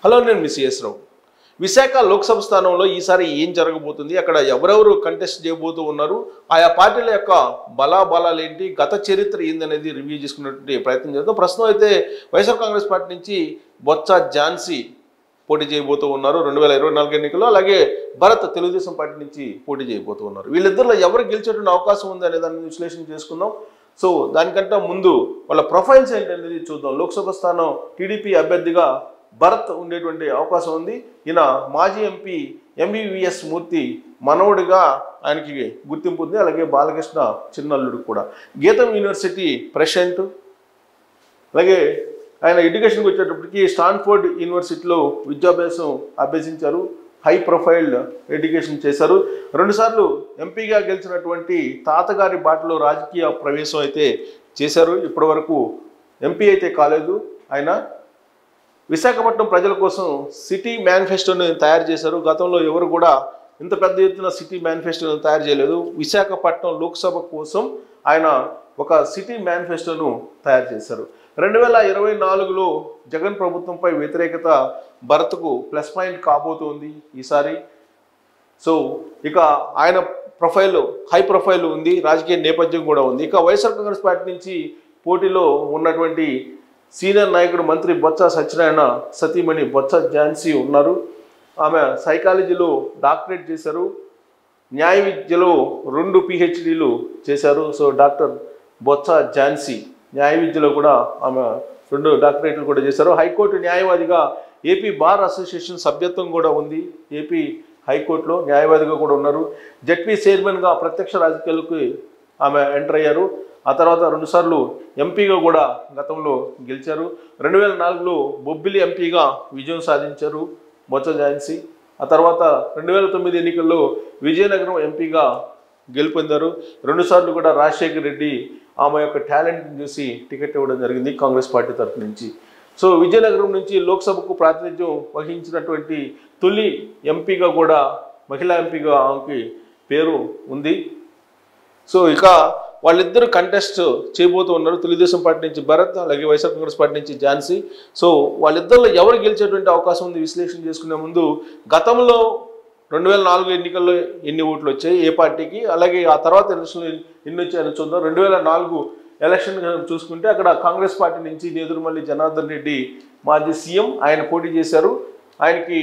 Hello, నేను మీ CS రావు. విశాఖ లోక్సభ స్థానంలో ఈసారి ఏం జరగబోతుంది, అక్కడ ఎవరెవరు కంటెస్ట్ చేయబోతూ ఉన్నారు, ఆయా పార్టీల యొక్క బలాబలాలు ఏంటి, గత చరిత్ర ఏందనేది రివ్యూ చేసుకున్నటువంటి ప్రయత్నం చేద్దాం. ప్రస్తుతం అయితే వైఎస్ఆర్ కాంగ్రెస్ పార్టీ నుంచి బొత్స ఝాన్సీ పోటీ చేయబోతూ ఉన్నారు 2024 ఎన్నికల్లో. అలాగే భరత్ తెలుగుదేశం పార్టీ నుంచి పోటీ చేయబోతూ ఉన్నారు. వీళ్ళిద్దరిలో ఎవరు గెలిచేటువంటి అవకాశం ఉంది అనే దాన్ని విశ్లేషణ చేసుకుందాం. సో దానికంటే ముందు వాళ్ళ ప్రొఫైల్స్ ఏంటనేది చూద్దాం. లోక్సభ స్థానం టీడీపీ అభ్యర్థిగా భరత్ ఉండేటువంటి అవకాశం ఉంది. ఈయన మాజీ ఎంపీ ఎంవివిఎస్ మూర్తి మనవుడిగా ఆయనకి గుర్తింపు ఉంది. అలాగే బాలకృష్ణ చిన్నల్లుడు కూడా. గీతం యూనివర్సిటీ ప్రెసిడెంట్. అలాగే ఆయన ఎడ్యుకేషన్కి వచ్చేటప్పటికి స్టాన్ఫోర్డ్ యూనివర్సిటీలో విద్యాభ్యాసం అభ్యసించారు. హై ప్రొఫైల్ ఎడ్యుకేషన్ చేశారు. 2 సార్లు ఎంపీగా గెలిచినటువంటి తాతగారి బాటలో రాజకీయ ప్రవేశం అయితే చేశారు. ఇప్పటి వరకు ఎంపీ అయితే కాలేదు. ఆయన విశాఖపట్నం ప్రజల కోసం సిటీ మేనిఫెస్టోని తయారు చేశారు. గతంలో ఎవరు కూడా ఇంత పెద్ద ఎత్తున సిటీ మేనిఫెస్టోను తయారు చేయలేదు. విశాఖపట్నం లోక్సభ కోసం ఆయన ఒక సిటీ మేనిఫెస్టోను తయారు చేశారు. 2024లో జగన్ ప్రభుత్వంపై వ్యతిరేకత భరత్కు ప్లస్ పాయింట్ కాబోతుంది ఈసారి. సో ఇక ఆయన ప్రొఫైల్ హై ప్రొఫైల్ ఉంది, రాజకీయ నేపథ్యం కూడా ఉంది. ఇక వైఎస్ఆర్ కాంగ్రెస్ పార్టీ నుంచి పోటీలో ఉన్నటువంటి సీనియర్ నాయకుడు మంత్రి బొత్స సత్యనారాయణ సతీమణి బొత్స ఝాన్సీ ఉన్నారు. ఆమె సైకాలజీలో డాక్టరేట్ చేశారు. న్యాయ విద్యలో 2 PhDలు చేశారు. సో డాక్టర్ బొత్స ఝాన్సీ న్యాయ విద్యలో కూడా ఆమె 2 డాక్టరేట్లు కూడా చేశారు. హైకోర్టు న్యాయవాదిగా ఏపీ బార్ అసోసియేషన్ సభ్యత్వం కూడా ఉంది. ఏపీ హైకోర్టులో న్యాయవాదిగా కూడా ఉన్నారు. జడ్పీ చైర్మన్గా ప్రత్యక్ష రాజకీయాలకు ఆమె ఎంటర్ అయ్యారు. ఆ తర్వాత 2 సార్లు ఎంపీగా కూడా గతంలో గెలిచారు. 2004లో బొబ్బిలి ఎంపీగా విజయం సాధించారు బొత్స ఝాన్సీ. ఆ తర్వాత 2009 ఎన్నికల్లో విజయనగరం ఎంపీగా గెలుపొందారు. 2 సార్లు కూడా రాజశేఖర్ రెడ్డి ఆమె యొక్క టాలెంట్ని చూసి టికెట్ ఇవ్వడం జరిగింది కాంగ్రెస్ పార్టీ తరఫు నుంచి. సో విజయనగరం నుంచి లోక్సభకు ప్రాతినిధ్యం వహించినటువంటి తొలి ఎంపీగా కూడా మహిళా ఎంపీగా ఆమెకి పేరు ఉంది. సో ఇక వాళ్ళిద్దరు కంటెస్ట్ చేయబోతూ ఉన్నారు. తెలుగుదేశం పార్టీ నుంచి భరత్, అలాగే వైఎస్ఆర్ కాంగ్రెస్ పార్టీ నుంచి ఝాన్సీ. సో వాళ్ళిద్దరిలో ఎవరు గెలిచేటువంటి అవకాశం ఉంది విశ్లేషణ చేసుకునే ముందు గతంలో 2004 ఎన్నికల్లో ఎన్ని ఓట్లు వచ్చాయి ఏ పార్టీకి, అలాగే ఆ తర్వాత ఎలక్షన్లో ఎన్ని వచ్చాయని చూద్దాం. 2004 ఎలక్షన్ చూసుకుంటే అక్కడ కాంగ్రెస్ పార్టీ నుంచి నేదురుమల్లి జనార్దన్ రెడ్డి మాజీ సీఎం ఆయన పోటీ చేశారు. ఆయనకి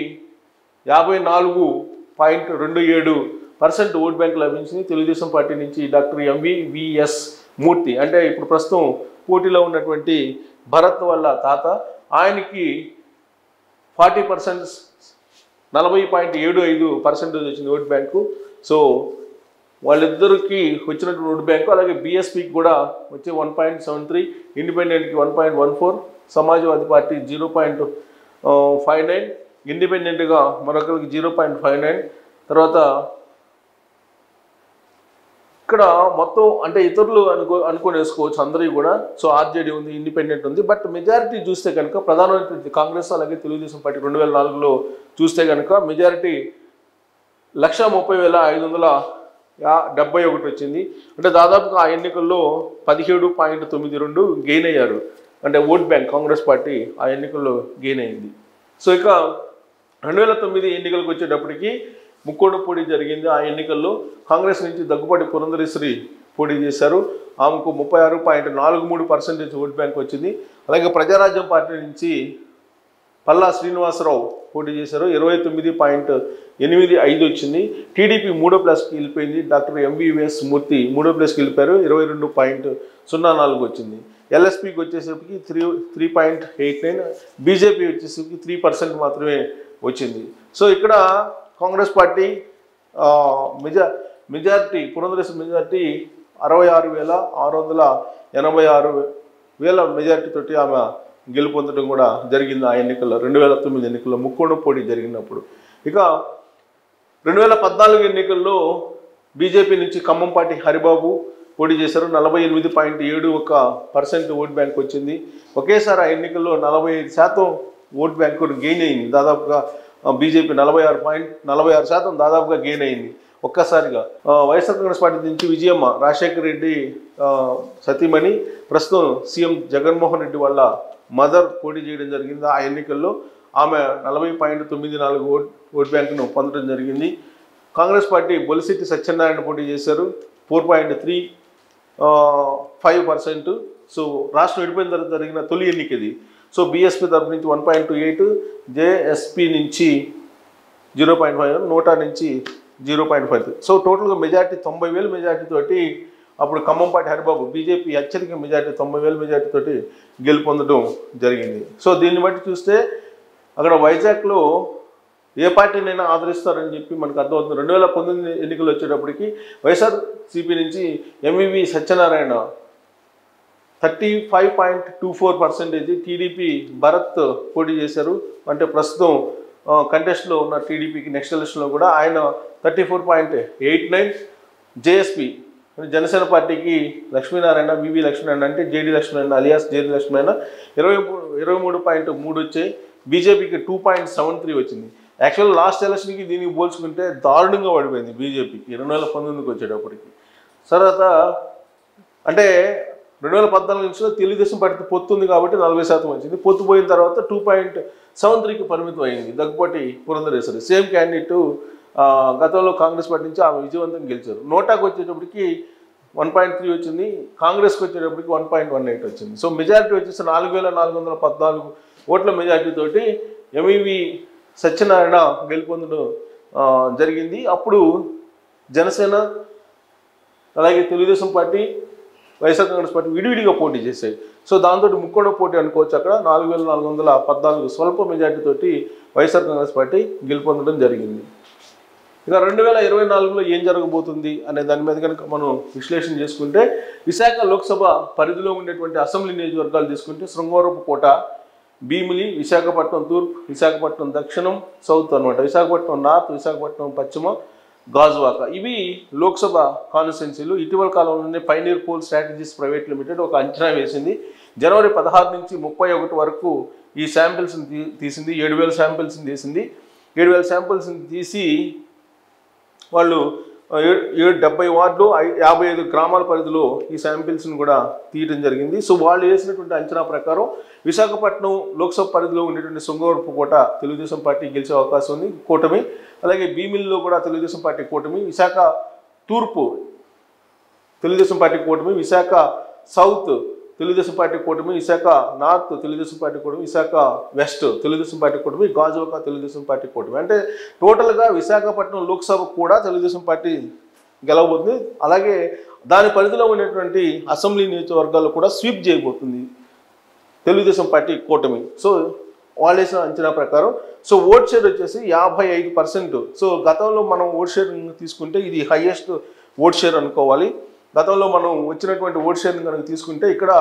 54.27% ఓట్ బ్యాంక్ లభించింది. తెలుగుదేశం పార్టీ నుంచి డాక్టర్ ఎంవివిఎస్ మూర్తి అంటే ఇప్పుడు ప్రస్తుతం పోటీలో ఉన్నటువంటి భరత్ వాళ్ళ తాత, ఆయనకి 40% 40.75% వచ్చింది ఓట్ బ్యాంకు. సో వాళ్ళిద్దరికి వచ్చినటువంటి ఓట్ బ్యాంకు. అలాగే బీఎస్పీకి కూడా వచ్చే 1.73, ఇండిపెండెంట్కి 1.14, సమాజ్వాదీ పార్టీ 0.59, ఇండిపెండెంట్గా మరొకరికి 0.59. తర్వాత ఇక్కడ మొత్తం అంటే ఇతరులు అనుకొని వేసుకోవచ్చు అందరూ కూడా. సో ఆర్జేడీ ఉంది, ఇండిపెండెంట్ ఉంది. బట్ మెజారిటీ చూస్తే కనుక ప్రధానమంత్రి కాంగ్రెస్ అలాగే తెలుగుదేశం పార్టీ 2004లో చూస్తే కనుక మెజారిటీ 130,571 వచ్చింది. అంటే దాదాపుగా ఆ ఎన్నికల్లో 17.92 గెయిన్ అయ్యారు. అంటే ఓట్ బ్యాంక్ కాంగ్రెస్ పార్టీ ఆ ఎన్నికల్లో గెయిన్ అయింది. సో ఇక 2009 ఎన్నికలకు వచ్చేటప్పటికి ముక్కోడు పోటీ జరిగింది. ఆ ఎన్నికల్లో కాంగ్రెస్ నుంచి దగ్గుబాటి పురంధరేశ్వరి పోటీ చేశారు. ఆమెకు 36.43% ఓట్ బ్యాంక్ వచ్చింది. అలాగే ప్రజారాజ్యం పార్టీ నుంచి పల్లా శ్రీనివాసరావు పోటీ చేశారు. 29.85 వచ్చింది. టీడీపీ 3వ ప్లేస్కి వెళ్ళిపోయింది. డాక్టర్ ఎంవివిఎస్ మూర్తి 3వ ప్లేస్కి వెళ్ళిపోయారు. 22.04 వచ్చింది. ఎల్ఎస్పీకి వచ్చేసరికి 3.89, బీజేపీ వచ్చేసరికి 3% మాత్రమే వచ్చింది. సో ఇక్కడ Congress party majority Purandeswari majority 66,686 majority తోటి ఆమె గెలుపొందడం కూడా జరిగింది. ఆ ఎన్నికల్లో 2009 ఎన్నికల్లో ముక్కోణ పోటీ జరిగినప్పుడు. ఇక 2014 ఎన్నికల్లో బీజేపీ నుంచి ఖమ్మం పార్టీ హరిబాబు పోటీ చేశారు. 48.71% ఓట్ బ్యాంక్ వచ్చింది. ఒకేసారి ఆ ఎన్నికల్లో 45% ఓట్ బ్యాంకు గెయిన్ అయింది. దాదాపుగా బీజేపీ 46% దాదాపుగా గెయిన్ అయింది ఒక్కసారిగా. వైఎస్ఆర్ కాంగ్రెస్ పార్టీ నుంచి విజయమ్మ రాజశేఖర్ రెడ్డి సతీమణి ప్రస్తుతం సీఎం జగన్మోహన్ రెడ్డి వాళ్ళ మదర్ పోటీ చేయడం జరిగింది. ఆ ఎన్నికల్లో ఆమె 40.94 ఓట్ బ్యాంకును పొందడం జరిగింది. కాంగ్రెస్ పార్టీ బొలిశెట్టి సత్యనారాయణ పోటీ చేశారు, 4.35%. సో రాష్ట్రం విడిపోయిన తర్వాత జరిగిన తొలి ఎన్నిక ఇది. సో బీఎస్పీ తరపు నుంచి 1.28, జేఎస్పీ నుంచి 0.5, నోటా నుంచి 0.5. సో టోటల్గా మెజార్టీ 90,000 మెజార్టీ తోటి అప్పుడు ఖమ్మంపాటి హరిబాబు బీజేపీ అత్యధిక మెజార్టీ 90,000 మెజార్టీ తోటి గెలుపొందడం జరిగింది. సో దీన్ని బట్టి చూస్తే అక్కడ వైజాగ్లో ఏ పార్టీనైనా ఆదరిస్తారని చెప్పి మనకు అర్థమవుతుంది. 2019 ఎన్నికలు వచ్చేటప్పటికి వైఎస్ఆర్సీపీ నుంచి ఎంవివి సత్యనారాయణ 35.24%, టీడీపీ భరత్ పోటీ చేశారు. అంటే ప్రస్తుతం కంటెస్ట్లో ఉన్న టీడీపీకి నెక్స్ట్ ఎలక్షన్లో కూడా ఆయన 34.89, జేఎస్పీ జనసేన పార్టీకి లక్ష్మీనారాయణ, వివి లక్ష్మీనారాయణ అంటే JD Lakshminarayana alias JD Lakshminarayana 23.3 వచ్చాయి. బీజేపీకి 2.73 వచ్చింది. యాక్చువల్ లాస్ట్ ఎలక్షన్కి దీనికి పోల్చుకుంటే దారుణంగా పడిపోయింది బీజేపీకి 2019కి వచ్చేటప్పటికి. తర్వాత అంటే 2014 నుంచి తెలుగుదేశం పార్టీ పొత్తు ఉంది కాబట్టి 40% వచ్చింది. పొత్తు పోయిన తర్వాత 2.73కి పరిమితం అయింది దగ్గుపాటి పురంధరేశ్వరి. సేమ్ క్యాండిడేట్ గతంలో కాంగ్రెస్ పార్టీ నుంచి ఆమె విజయవంతంగా గెలిచారు. నోటాకు వచ్చేటప్పటికి 1.3 వచ్చింది, కాంగ్రెస్కి వచ్చేటప్పటికి 1.18 వచ్చింది. సో మెజారిటీ వచ్చేసి 4,414 ఓట్ల మెజారిటీ తోటి ఎంవివి సత్యనారాయణ గెలుపొందడం జరిగింది. అప్పుడు జనసేన అలాగే తెలుగుదేశం పార్టీ వైఎస్ఆర్ కాంగ్రెస్ పార్టీ విడివిడిగా పోటీ చేశాయి. సో దాంతో ముక్కోడ పోటీ అనుకోవచ్చు. అక్కడ 4,414 స్వల్ప మెజార్టీ తోటి వైఎస్ఆర్ కాంగ్రెస్ పార్టీ గెలుపొందడం జరిగింది. ఇక 2024లో ఏం జరగబోతుంది అనే దాని మీద కనుక మనం విశ్లేషణ చేసుకుంటే విశాఖ లోక్సభ పరిధిలో ఉండేటువంటి అసెంబ్లీ నియోజకవర్గాలు తీసుకుంటే శృంగవరపుకోట, భీమిలి, విశాఖపట్నం తూర్పు, విశాఖపట్నం దక్షిణం, సౌత్ అనమాట, విశాఖపట్నం నార్త్, విశాఖపట్నం పశ్చిమ, గాజువాక, ఇవి లోక్సభ కాన్స్టిట్యున్సీలు. ఇటీవల కాలంలోనే pioneer pole strategies private limited ఒక అంచనా వేసింది. జనవరి 16 నుంచి 31 వరకు ఈ శాంపిల్స్ని తీసింది. 7,000 శాంపిల్స్ని తీసింది. 7,000 శాంపిల్స్ని తీసి వాళ్ళు 70 వార్డులు 55 గ్రామాల పరిధిలో ఈ శాంపిల్స్ని కూడా తీయడం జరిగింది. సో వాళ్ళు వేసినటువంటి అంచనా ప్రకారం విశాఖపట్నం లోక్సభ పరిధిలో ఉండేటువంటి శృంగవరపుకోట తెలుగుదేశం పార్టీ గెలిచే అవకాశం ఉంది, కూటమి. అలాగే భీమిలిలో కూడా తెలుగుదేశం పార్టీ కూటమి, విశాఖ తూర్పు తెలుగుదేశం పార్టీ కూటమి, విశాఖ సౌత్ తెలుగుదేశం పార్టీ కూటమి, విశాఖ నార్త్ తెలుగుదేశం పార్టీ కూటమి, విశాఖ వెస్ట్ తెలుగుదేశం పార్టీ కూటమి, గాజువాక తెలుగుదేశం పార్టీ కూటమి. అంటే టోటల్గా విశాఖపట్నం లోక్సభ కూడా తెలుగుదేశం పార్టీ గెలవబోతుంది. అలాగే దాని పరిధిలో ఉన్నటువంటి అసెంబ్లీ నియోజకవర్గాల్లో కూడా స్వీప్ చేయబోతుంది తెలుగుదేశం పార్టీ కూటమి. సో వాళ్ళు వేసిన అంచనా ప్రకారం సో ఓట్ షేర్ వచ్చేసి 55%. సో గతంలో మనం ఓట్ షేర్ తీసుకుంటే ఇది హైయెస్ట్ ఓట్ షేర్ అనుకోవాలి. గతంలో మనం వచ్చినటువంటి ఓట్ షేర్ని కనుక తీసుకుంటే ఇక్కడ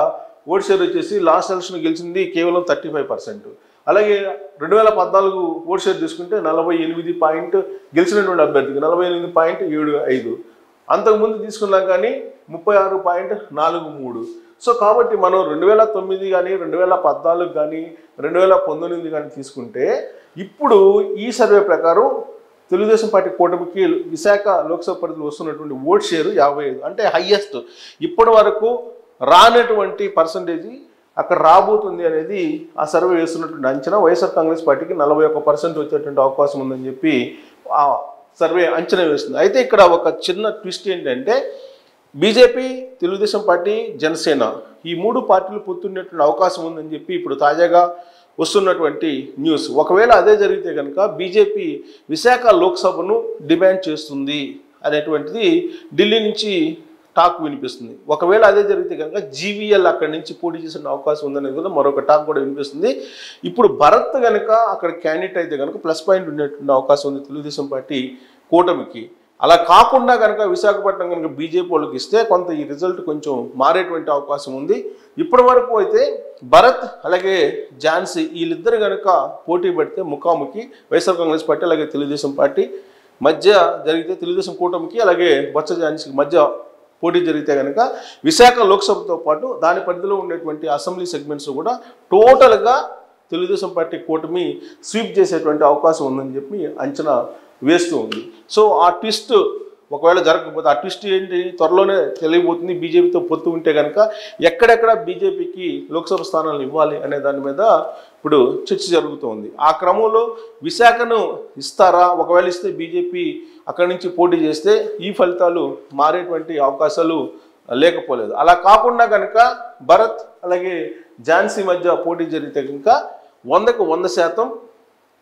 ఓట్ షేర్ వచ్చేసి లాస్ట్ ఎలక్షన్ గెలిచింది కేవలం 35%. అలాగే 2014 ఓట్ షేర్ తీసుకుంటే 48 గెలిచినటువంటి అభ్యర్థికి 48.75. అంతకుముందు తీసుకున్నా కానీ 36.43. సో కాబట్టి మనం 2009 కానీ 2014 కానీ 2019 కానీ తీసుకుంటే ఇప్పుడు ఈ సర్వే ప్రకారం తెలుగుదేశం పార్టీ కూటమికి విశాఖ లోక్సభ పరిధిలో వస్తున్నటువంటి ఓట్ షేరు 55, అంటే హయ్యెస్ట్. ఇప్పటి వరకు రానటువంటి పర్సంటేజీ అక్కడ రాబోతుంది అనేది ఆ సర్వే వేస్తున్నటువంటి అంచనా. వైఎస్ఆర్ కాంగ్రెస్ పార్టీకి 41% వచ్చేటువంటి అవకాశం ఉందని చెప్పి ఆ సర్వే అంచనా వేస్తుంది. అయితే ఇక్కడ ఒక చిన్న ట్విస్ట్ ఏంటంటే బీజేపీ, తెలుగుదేశం పార్టీ, జనసేన ఈ 3 పార్టీలు పొత్తుండేటువంటి అవకాశం ఉందని చెప్పి ఇప్పుడు తాజాగా వస్తున్నటువంటి న్యూస్. ఒకవేళ అదే జరిగితే కనుక బీజేపీ విశాఖ లోక్సభను డిమాండ్ చేస్తుంది అనేటువంటిది ఢిల్లీ నుంచి టాక్ వినిపిస్తుంది. ఒకవేళ అదే జరిగితే కనుక జీవీఎల్ అక్కడి నుంచి పోటీ చేసే అవకాశం ఉందనేది కూడా మరొక టాక్ కూడా వినిపిస్తుంది. ఇప్పుడు భరత్ కనుక అక్కడ క్యాండిడేట్ అయితే కనుక ప్లస్ పాయింట్ ఉండేటువంటి అవకాశం ఉంది తెలుగుదేశం పార్టీ కూటమికి. అలా కాకుండా కనుక విశాఖపట్నం కనుక బీజేపీ వాళ్ళకి ఇస్తే కొంత ఈ రిజల్ట్ కొంచెం మారేటువంటి అవకాశం ఉంది. ఇప్పటి వరకు అయితే భరత్ అలాగే ఝాన్సీ వీళ్ళిద్దరు కనుక పోటీ పెడితే ముఖాముఖి వైఎస్ఆర్ కాంగ్రెస్ పార్టీ అలాగే తెలుగుదేశం పార్టీ మధ్య జరిగితే తెలుగుదేశం కూటమికి అలాగే బొత్స ఝాన్సీకి మధ్య పోటీ జరిగితే కనుక విశాఖ లోక్సభతో పాటు దాని పరిధిలో ఉండేటువంటి అసెంబ్లీ సెగ్మెంట్స్ కూడా టోటల్గా తెలుగుదేశం పార్టీ కూటమి స్వీప్ చేసేటువంటి అవకాశం ఉందని చెప్పి అంచనా వేస్తూ ఉంది. సో ఆ ట్విస్ట్ ఒకవేళ జరగకపోతే ఆ ట్విస్ట్ ఏంటి త్వరలోనే తెలియబోతుంది. బీజేపీతో పొత్తు ఉంటే కనుక ఎక్కడెక్కడ బీజేపీకి లోక్సభ స్థానాలు ఇవ్వాలి అనే దాని మీద ఇప్పుడు చర్చ జరుగుతోంది. ఆ క్రమంలో విశాఖను ఇస్తారా, ఒకవేళ ఇస్తే బీజేపీ అక్కడి నుంచి పోటీ చేస్తే ఈ ఫలితాలు మారేటువంటి అవకాశాలు లేకపోలేదు. అలా కాకుండా కనుక భరత్ అలాగే ఝాన్సీ మధ్య పోటీ జరిగితే కనుక 100కు 100%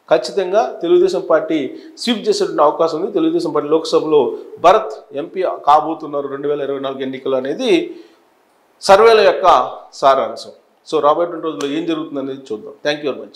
ఖచ్చితంగా తెలుగుదేశం పార్టీ స్వీప్ చేసేటువంటి అవకాశం ఉంది. తెలుగుదేశం పార్టీ లోక్సభలో భరత్ ఎంపీ కాబోతున్నారు 2024 ఎన్నికలు అనేది సర్వేల యొక్క సారాంశం. సో రాబోయేటువంటి రోజుల్లో ఏం జరుగుతుంది అనేది చూద్దాం. Thank you very much.